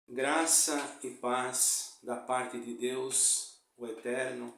Graça e paz da parte de Deus, o Eterno,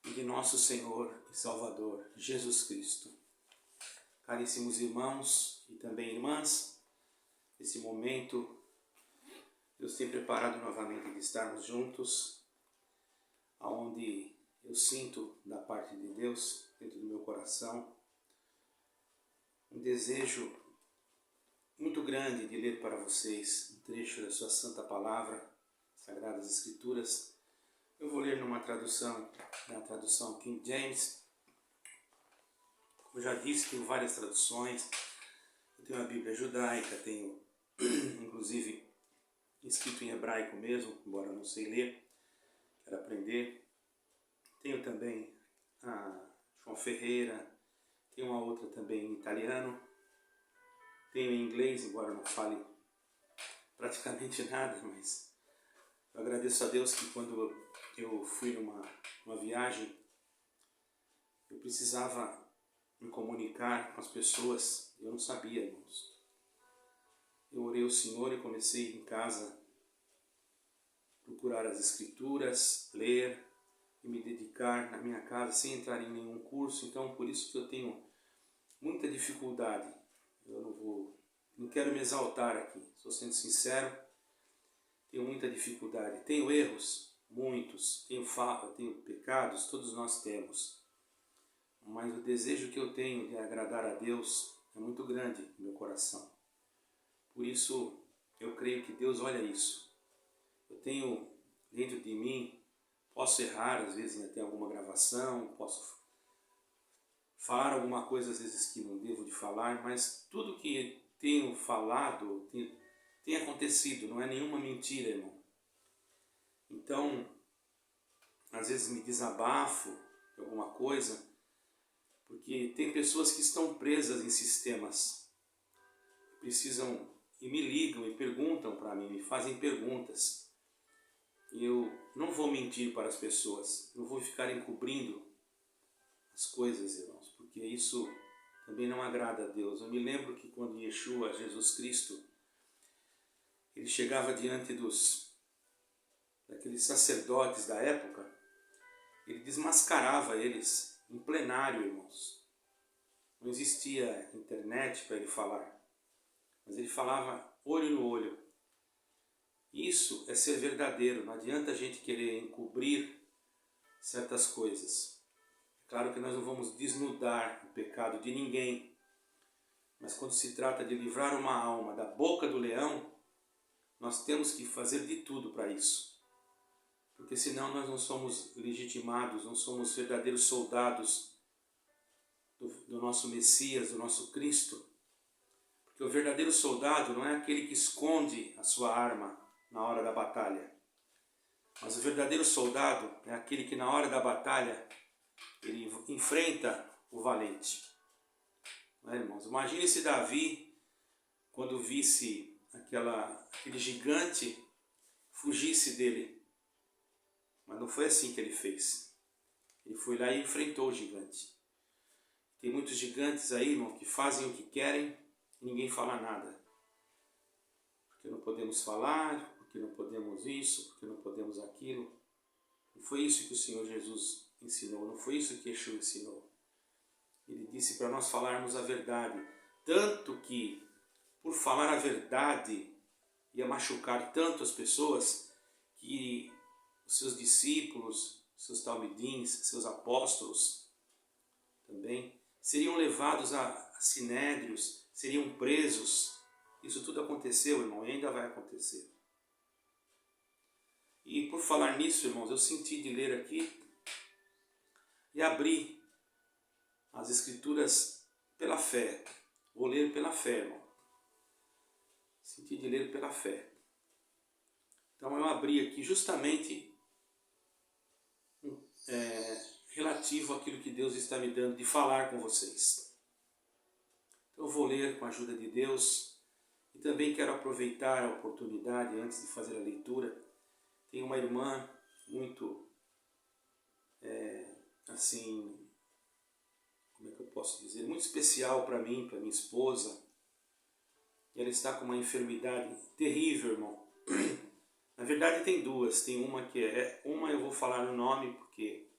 e de nosso Senhor e Salvador, Jesus Cristo. Caríssimos irmãos e também irmãs, esse momento Deus tem preparado novamente de estarmos juntos, aonde eu sinto da parte de Deus, dentro do meu coração, um desejo muito grande de ler para vocês um trecho da sua Santa Palavra, Sagradas Escrituras. Eu vou ler numa tradução, na tradução King James. Como eu já disse, tenho várias traduções. Eu tenho a Bíblia judaica, tenho inclusive escrito em hebraico mesmo, embora eu não sei ler, quero aprender. Tenho também a João Ferreira, tenho uma outra também em italiano. Tenho em inglês, embora não fale praticamente nada, mas eu agradeço a Deus que quando eu fui numa viagem, eu precisava me comunicar com as pessoas, eu não sabia, irmãos. Eu orei ao Senhor e comecei em casa a procurar as Escrituras, ler e me dedicar na minha casa sem entrar em nenhum curso. Então, por isso que eu tenho muita dificuldade. Eu não quero me exaltar aqui, estou sendo sincero, tenho muita dificuldade. Tenho erros, muitos, tenho falta, tenho pecados, todos nós temos. Mas o desejo que eu tenho de agradar a Deus é muito grande no meu coração. Por isso, eu creio que Deus olha isso. Eu tenho dentro de mim, posso errar às vezes até alguma gravação, posso falar alguma coisa às vezes que não devo de falar, mas tudo que tenho falado tem acontecido, não é nenhuma mentira, irmão. Então, às vezes me desabafo de alguma coisa, porque tem pessoas que estão presas em sistemas, precisam e me ligam e perguntam para mim, me fazem perguntas. E eu não vou mentir para as pessoas, não vou ficar encobrindo as coisas, irmãos, porque isso também não agrada a Deus. Eu me lembro que quando Yeshua, Jesus Cristo, ele chegava diante daqueles sacerdotes da época, ele desmascarava eles em plenário, irmãos. Não existia internet para ele falar, mas ele falava olho no olho. Isso é ser verdadeiro, não adianta a gente querer encobrir certas coisas. Claro que nós não vamos desnudar o pecado de ninguém, mas quando se trata de livrar uma alma da boca do leão, nós temos que fazer de tudo para isso. Porque senão nós não somos legitimados, não somos verdadeiros soldados do nosso Messias, do nosso Cristo. Porque o verdadeiro soldado não é aquele que esconde a sua arma na hora da batalha. Mas o verdadeiro soldado é aquele que na hora da batalha ele enfrenta o valente. Não é, irmãos? Imagine se Davi, quando visse aquele gigante, fugisse dele. Mas não foi assim que ele fez. Ele foi lá e enfrentou o gigante. Tem muitos gigantes aí, irmão, que fazem o que querem e ninguém fala nada. Porque não podemos falar, porque não podemos isso, porque não podemos aquilo. Não foi isso que o Senhor Jesus ensinou, não foi isso que Yeshua ensinou. Ele disse para nós falarmos a verdade, tanto que por falar a verdade ia machucar tanto as pessoas que os seus discípulos, seus talmidins, seus apóstolos também seriam levados a sinédrios, seriam presos. Isso tudo aconteceu, irmão, e ainda vai acontecer. E por falar nisso, irmãos, eu senti de ler aqui e abrir as Escrituras pela fé. Vou ler pela fé, irmão. Senti de ler pela fé. Então eu abri aqui justamente relativo àquilo que Deus está me dando de falar com vocês. Então eu vou ler com a ajuda de Deus e também quero aproveitar a oportunidade antes de fazer a leitura. Tem uma irmã muito, como é que eu posso dizer, muito especial para mim, para minha esposa. Ela está com uma enfermidade terrível, irmão. verdade tem duas, tem uma que uma eu vou falar no nome porque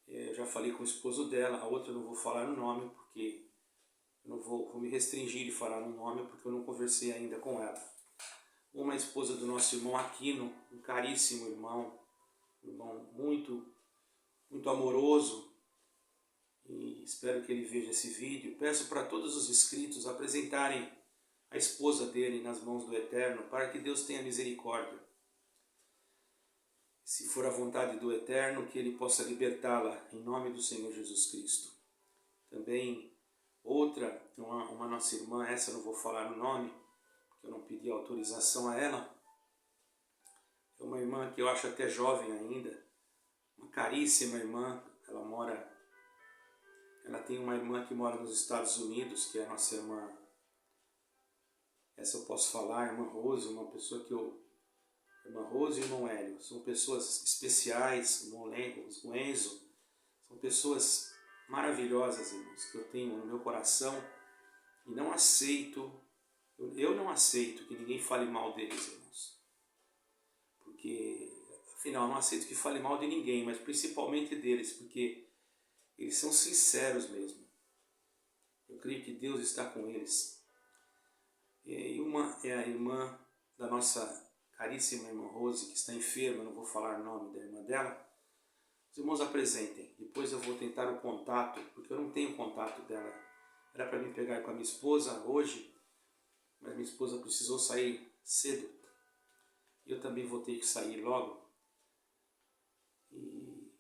eu já falei com o esposo dela, a outra eu não vou falar no nome porque eu não vou me restringir de falar no nome porque eu não conversei ainda com ela. Uma é a esposa do nosso irmão Aquino, um caríssimo irmão, muito, muito amoroso, e espero que ele veja esse vídeo. Peço para todos os inscritos apresentarem a esposa dele nas mãos do Eterno, para que Deus tenha misericórdia. Se for a vontade do Eterno, que Ele possa libertá-la em nome do Senhor Jesus Cristo. Também outra, uma nossa irmã, essa eu não vou falar o nome, porque eu não pedi autorização a ela. É uma irmã que eu acho até jovem ainda, uma caríssima irmã. Ela tem uma irmã que mora nos Estados Unidos, que é a nossa irmã. Essa eu posso falar, irmã Rose, uma pessoa que irmã Rose e irmão Hélio, são pessoas especiais, o Enzo, são pessoas maravilhosas, irmãos, que eu tenho no meu coração e não aceito, eu não aceito que ninguém fale mal deles, irmãos. Porque, afinal, eu não aceito que fale mal de ninguém, mas principalmente deles, porque eles são sinceros mesmo. Eu creio que Deus está com eles. E uma é a irmã da nossa caríssima irmã Rose, que está enferma, não vou falar o nome da irmã dela. Os irmãos apresentem, depois eu vou tentar o contato, porque eu não tenho contato dela. Era para me pegar com a minha esposa hoje, mas minha esposa precisou sair cedo. Eu também vou ter que sair logo. E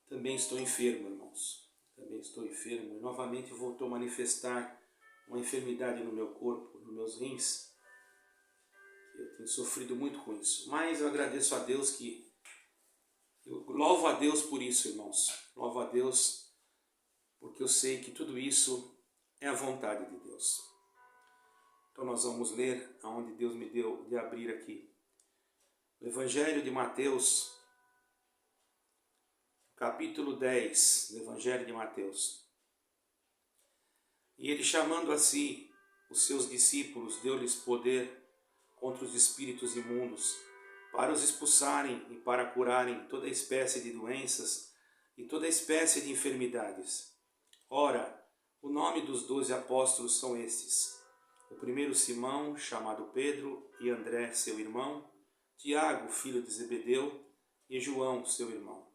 também estou enfermo, irmãos. Também estou enfermo e novamente voltou a manifestar uma enfermidade no meu corpo, nos meus rins. Eu tenho sofrido muito com isso. Mas eu agradeço a Deus eu louvo a Deus por isso, irmãos. Louvo a Deus porque eu sei que tudo isso é a vontade de Deus. Então nós vamos ler aonde Deus me deu de abrir aqui. O Evangelho de Mateus, capítulo 10 do Evangelho de Mateus. E ele, chamando a si os seus discípulos, deu-lhes poder contra os espíritos imundos, para os expulsarem e para curarem toda espécie de doenças e toda espécie de enfermidades. Ora, o nome dos 12 apóstolos são estes: o primeiro Simão, chamado Pedro, e André, seu irmão, Tiago, filho de Zebedeu, e João, seu irmão,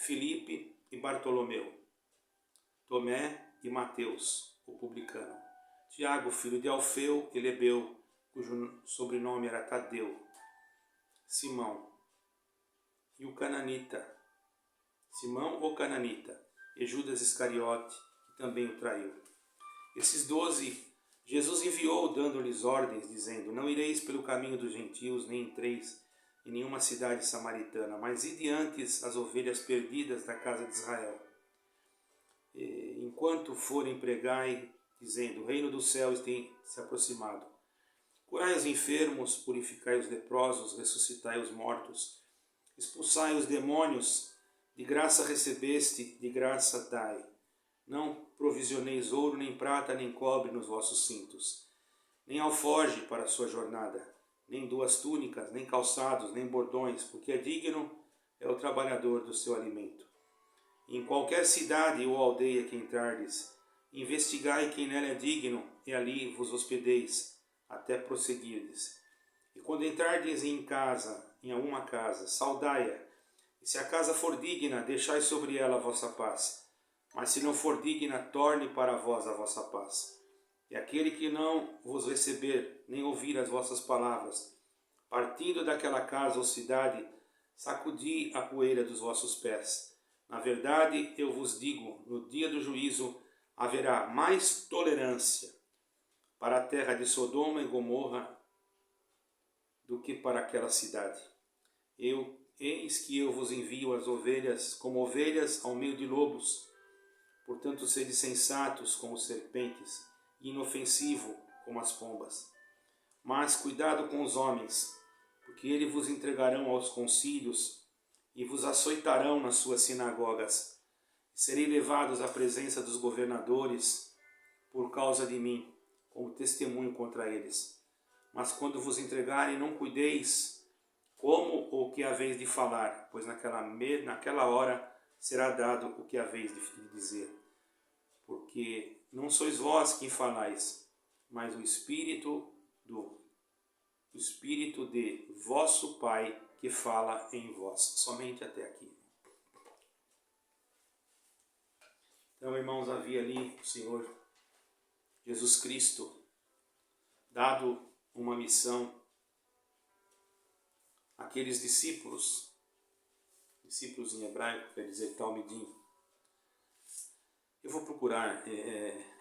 Filipe e Bartolomeu, Tomé e Mateus, o publicano, Tiago, filho de Alfeu e Lebeu, cujo sobrenome era Tadeu, Simão e o cananita, Simão o cananita, e Judas Iscariote, que também o traiu. Esses 12 Jesus enviou, dando-lhes ordens, dizendo: não ireis pelo caminho dos gentios, nem entreis em nenhuma cidade samaritana, mas ide antes as ovelhas perdidas da casa de Israel. Enquanto forem, pregai, dizendo: o reino dos céus tem se aproximado. Curai os enfermos, purificai os leprosos, ressuscitai os mortos, expulsai os demônios, de graça recebeste, de graça dai. Não provisioneis ouro, nem prata, nem cobre nos vossos cintos, nem alforge para a sua jornada, nem 2 túnicas, nem calçados, nem bordões, porque digno é o trabalhador do seu alimento. Em qualquer cidade ou aldeia que entrardes, investigai quem nela é digno, e ali vos hospedeis, até prosseguirdes. E quando entrardes em alguma casa, saudai-a, e se a casa for digna, deixai sobre ela a vossa paz. Mas se não for digna, torne para vós a vossa paz. E aquele que não vos receber, nem ouvir as vossas palavras, partindo daquela casa ou cidade, sacudi a poeira dos vossos pés. Na verdade, eu vos digo, no dia do juízo haverá mais tolerância para a terra de Sodoma e Gomorra do que para aquela cidade. Eis que eu vos envio as ovelhas como ovelhas ao meio de lobos. Portanto, sede sensatos como serpentes, e inofensivo como as pombas. Mas cuidado com os homens, porque eles vos entregarão aos concílios e vos açoitarão nas suas sinagogas. Serei levados à presença dos governadores por causa de mim, como testemunho contra eles. Mas quando vos entregarem, não cuideis como ou que haveis de falar, pois naquela hora será dado o que haveis de dizer. Porque não sois vós quem falais, mas o Espírito de vosso Pai que fala em vós. Somente até aqui. Então, irmãos, havia ali o Senhor Jesus Cristo dado uma missão àqueles discípulos em hebraico, quer dizer talmidim. Eu vou procurar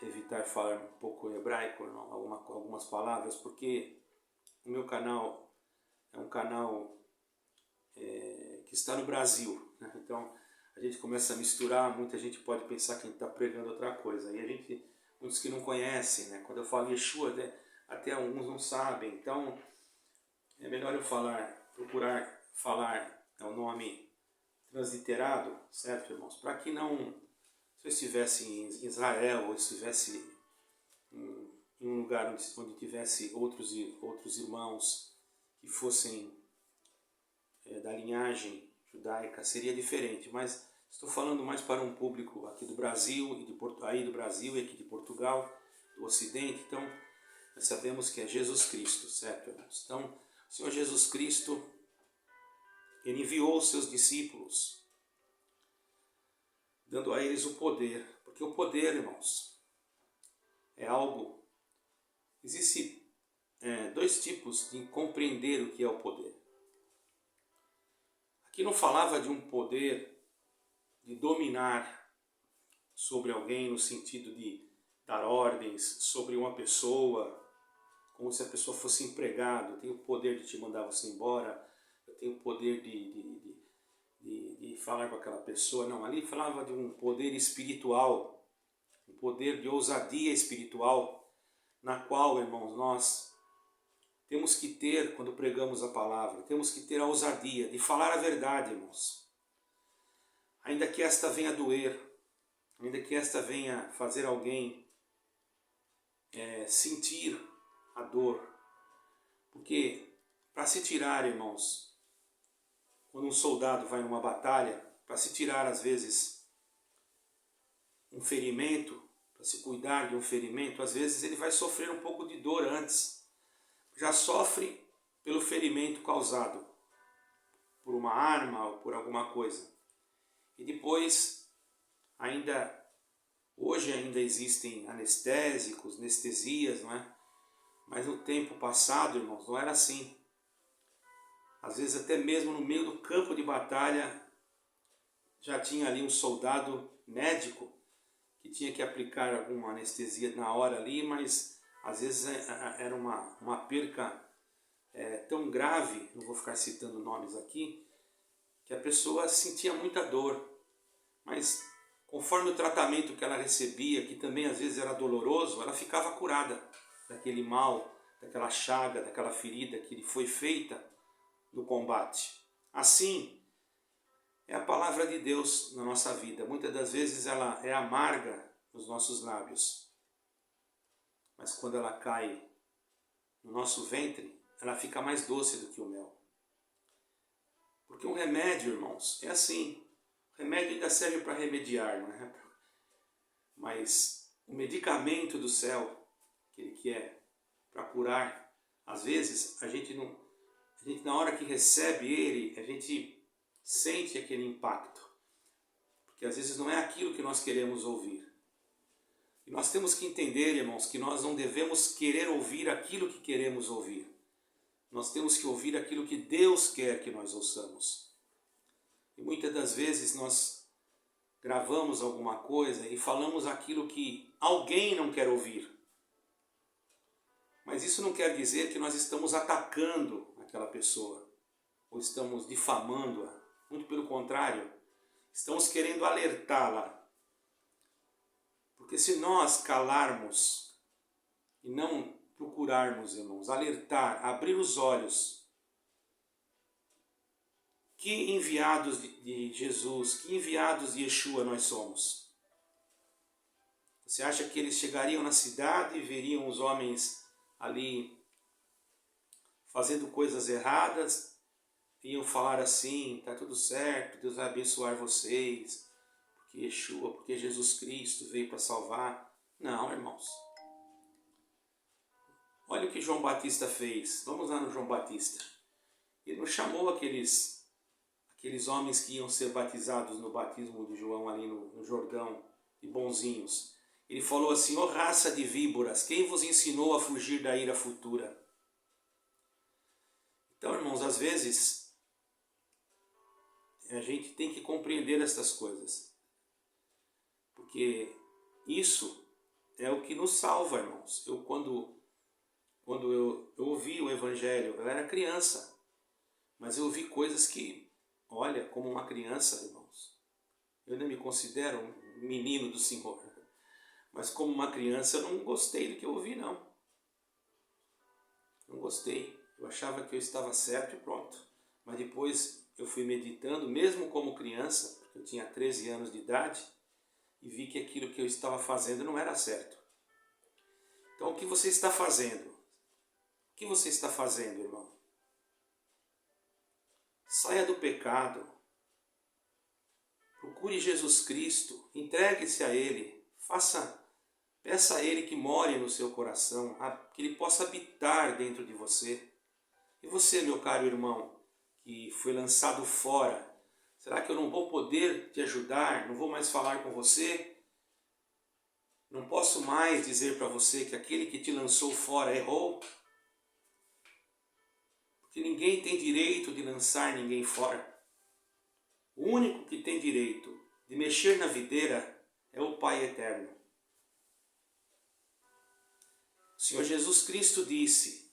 evitar falar um pouco em hebraico, algumas palavras, porque o meu canal é um canal que está no Brasil, né? Então a gente começa a misturar, muita gente pode pensar que a gente está pregando outra coisa, e muitos que não conhecem, né? Quando eu falo Yeshua, até alguns não sabem, então é melhor eu procurar falar o nome transliterado, certo, irmãos? Para que não, se eu estivesse em Israel ou estivesse em um lugar onde tivesse outros irmãos que fossem da linhagem judaica, seria diferente, mas estou falando mais para um público aqui do Brasil e aqui de Portugal, do Ocidente. Então nós sabemos que é Jesus Cristo, certo, irmãos? Então o Senhor Jesus Cristo, Ele enviou os seus discípulos, dando a eles o poder, porque o poder, irmãos, é algo. Existem dois tipos de compreender o que é o poder. Aqui não falava de um poder de dominar sobre alguém no sentido de dar ordens sobre uma pessoa, como se a pessoa fosse empregado. Eu tenho o poder de te mandar você embora, eu tenho o poder de falar com aquela pessoa. Não, ali falava de um poder espiritual, um poder de ousadia espiritual, na qual, irmãos, nós temos que ter, quando pregamos a palavra, temos que ter a ousadia de falar a verdade, irmãos. Ainda que esta venha doer, ainda que esta venha fazer alguém sentir a dor. Porque para se tirar, irmãos, quando um soldado vai numa batalha, para se tirar às vezes um ferimento, para se cuidar de um ferimento, às vezes ele vai sofrer um pouco de dor antes. Já sofre pelo ferimento causado por uma arma ou por alguma coisa. E depois, hoje ainda existem anestésicos, anestesias, não é? Mas no tempo passado, irmãos, não era assim. Às vezes até mesmo no meio do campo de batalha, já tinha ali um soldado médico que tinha que aplicar alguma anestesia na hora ali, mas às vezes era uma perca tão grave, não vou ficar citando nomes aqui, que a pessoa sentia muita dor. Mas conforme o tratamento que ela recebia, que também às vezes era doloroso, ela ficava curada daquele mal, daquela chaga, daquela ferida que lhe foi feita no combate. Assim é a palavra de Deus na nossa vida. Muitas das vezes ela é amarga nos nossos lábios, mas quando ela cai no nosso ventre, ela fica mais doce do que o mel. Porque um remédio, irmãos, é assim. O remédio ainda serve para remediar, não é? Mas o medicamento do céu, aquele que é para curar, às vezes a gente na hora que recebe ele, a gente sente aquele impacto. Porque às vezes não é aquilo que nós queremos ouvir. E nós temos que entender, irmãos, que nós não devemos querer ouvir aquilo que queremos ouvir. Nós temos que ouvir aquilo que Deus quer que nós ouçamos. E muitas das vezes nós gravamos alguma coisa e falamos aquilo que alguém não quer ouvir. Mas isso não quer dizer que nós estamos atacando aquela pessoa ou estamos difamando-a. Muito pelo contrário, estamos querendo alertá-la. Porque se nós calarmos e não procurarmos, irmãos, alertar, abrir os olhos, que enviados de Jesus, que enviados de Yeshua nós somos? Você acha que eles chegariam na cidade e veriam os homens ali fazendo coisas erradas, iam falar assim, tá tudo certo, Deus vai abençoar vocês, porque Yeshua, porque Jesus Cristo veio para salvar. Não, irmãos. Olha o que João Batista fez. Vamos lá no João Batista. Ele não chamou aqueles homens que iam ser batizados no batismo de João ali no Jordão, de bonzinhos. Ele falou assim: ó raça de víboras, quem vos ensinou a fugir da ira futura? Então, irmãos, às vezes a gente tem que compreender estas coisas, porque isso é o que nos salva, irmãos. Quando eu ouvi o Evangelho, eu era criança, mas eu ouvi coisas que, olha, como uma criança, irmãos, eu ainda me considero um menino do Senhor, mas como uma criança eu não gostei do que eu ouvi, não. Não gostei. Eu achava que eu estava certo e pronto. Mas depois eu fui meditando, mesmo como criança, porque eu tinha 13 anos de idade, e vi que aquilo que eu estava fazendo não era certo. Então o que você está fazendo? O que você está fazendo, irmão? Saia do pecado. Procure Jesus Cristo. Entregue-se a Ele. Peça a Ele que more no seu coração, que Ele possa habitar dentro de você. E você, meu caro irmão, que foi lançado fora, será que eu não vou poder te ajudar? Não vou mais falar com você? Não posso mais dizer para você que aquele que te lançou fora errou? Porque ninguém tem direito de lançar ninguém fora. O único que tem direito de mexer na videira é o Pai Eterno. O Senhor Jesus Cristo disse: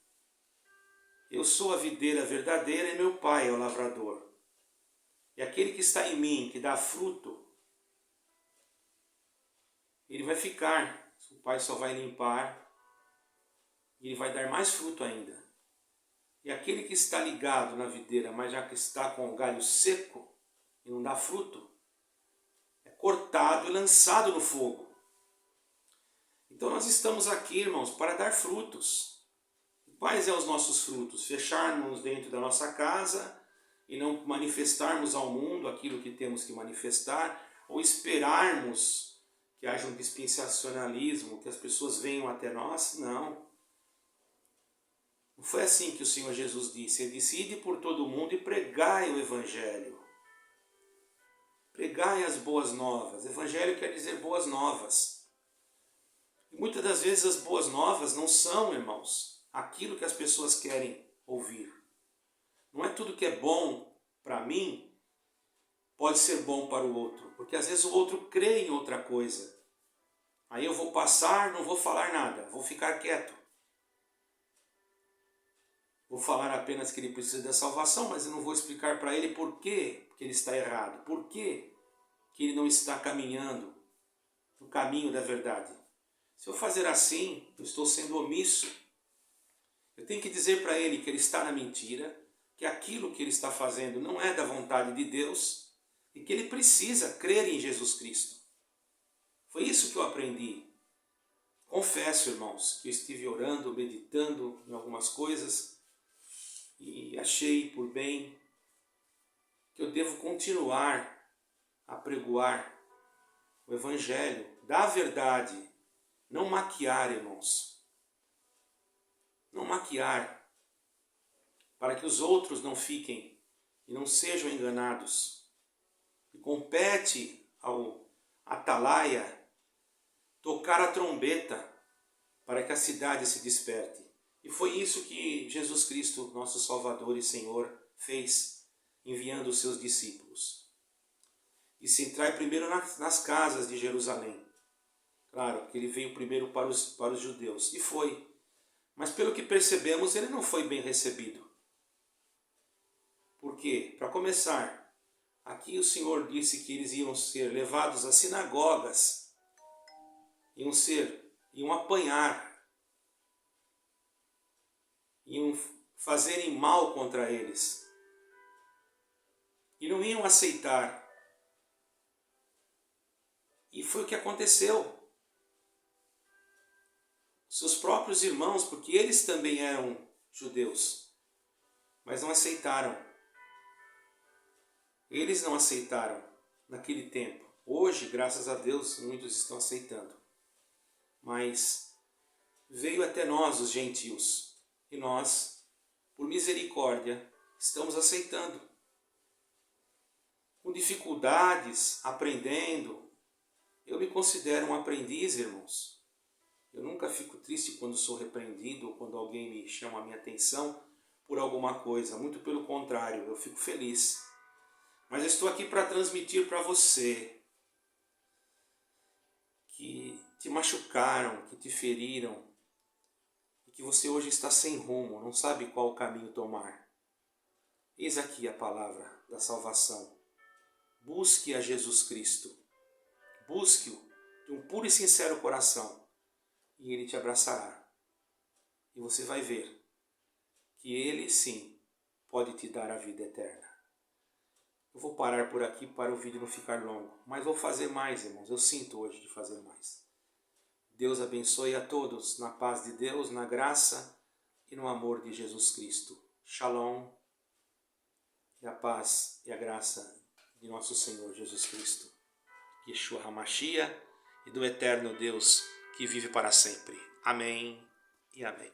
eu sou a videira verdadeira e meu Pai é o lavrador. E aquele que está em mim, que dá fruto, ele vai ficar. O Pai só vai limpar e ele vai dar mais fruto ainda. E aquele que está ligado na videira, mas já que está com o galho seco e não dá fruto, é cortado e lançado no fogo. Então nós estamos aqui, irmãos, para dar frutos. Quais são os nossos frutos? Fecharmos dentro da nossa casa e não manifestarmos ao mundo aquilo que temos que manifestar, ou esperarmos que haja um dispensacionalismo, que as pessoas venham até nós? Não. Não foi assim que o Senhor Jesus disse. Ele disse: ide por todo o mundo e pregai o Evangelho. Pregai as boas novas. Evangelho quer dizer boas novas. E muitas das vezes as boas novas não são, irmãos, aquilo que as pessoas querem ouvir. Não é tudo que é bom para mim pode ser bom para o outro. Porque às vezes o outro crê em outra coisa. Aí eu vou passar, não vou falar nada, vou ficar quieto. Vou falar apenas que ele precisa da salvação, mas eu não vou explicar para ele por que ele está errado. Por que ele não está caminhando no caminho da verdade. Se eu fazer assim, eu estou sendo omisso. Eu tenho que dizer para ele que ele está na mentira, que aquilo que ele está fazendo não é da vontade de Deus e que ele precisa crer em Jesus Cristo. Foi isso que eu aprendi. Confesso, irmãos, que eu estive orando, meditando em algumas coisas e achei por bem que eu devo continuar a pregoar o Evangelho da verdade, não maquiar, irmãos. Não maquiar, para que os outros não fiquem e não sejam enganados. E compete ao atalaia tocar a trombeta para que a cidade se desperte. E foi isso que Jesus Cristo, nosso Salvador e Senhor, fez, enviando os seus discípulos. E se entrar primeiro nas casas de Jerusalém. Claro que ele veio primeiro para os judeus, e foi. Mas pelo que percebemos, ele não foi bem recebido. Por quê? Para começar, aqui o Senhor disse que eles iam ser levados às sinagogas, iam apanhar, iam fazerem mal contra eles. E não iam aceitar. E foi o que aconteceu. Seus próprios irmãos, porque eles também eram judeus, mas não aceitaram. Eles não aceitaram naquele tempo. Hoje, graças a Deus, muitos estão aceitando. Mas veio até nós, os gentios, e nós, por misericórdia, estamos aceitando. Com dificuldades, aprendendo. Eu me considero um aprendiz, irmãos. Eu nunca fico triste quando sou repreendido ou quando alguém me chama a minha atenção por alguma coisa. Muito pelo contrário, eu fico feliz. Mas eu estou aqui para transmitir para você que te machucaram, que te feriram, e que você hoje está sem rumo, não sabe qual caminho tomar. Eis aqui a palavra da salvação. Busque a Jesus Cristo. Busque-o de um puro e sincero coração e Ele te abraçará. E você vai ver que Ele, sim, pode te dar a vida eterna. Eu vou parar por aqui para o vídeo não ficar longo, mas vou fazer mais, irmãos. Eu sinto hoje de fazer mais. Deus abençoe a todos na paz de Deus, na graça e no amor de Jesus Cristo. Shalom. E a paz e a graça de nosso Senhor Jesus Cristo, Yeshua HaMashiach, e do eterno Deus que vive para sempre. Amém e amém.